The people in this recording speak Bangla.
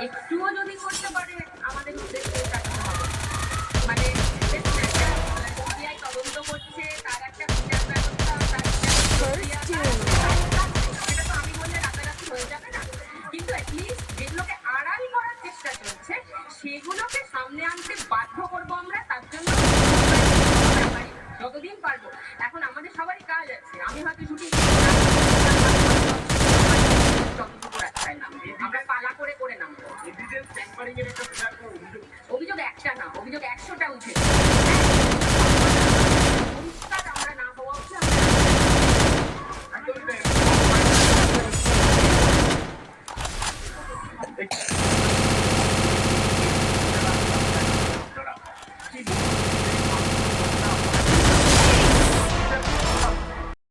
একটুও যদি করতে পারে আমাদের উদ্দেশ্যে তাকাতে হবে। মানে দেখুন, একটা সিবিআই তদন্ত করছে, তার একটা বিচার ব্যবস্থা, তার বিচার প্রক্রিয়া, সেটা তো আমি বললে রাতারাতি হয়ে যাবে না। কিন্তু অ্যাটলিস্ট যেগুলোকে আড়াল করার চেষ্টা চলছে সেগুলোকে সামনে আনতে বাধ্য করবো আমরা। তার জন্য যতদিন পারবো। এখন আমাদের সবারই কাজ আছে। আমি হয়তো শুটিং যতটুকু রাস্তায় নামবো, আমরা পালা করে করে নামবো। অভিযোগ একটা না, অভিযোগ 100টা উঠেছে।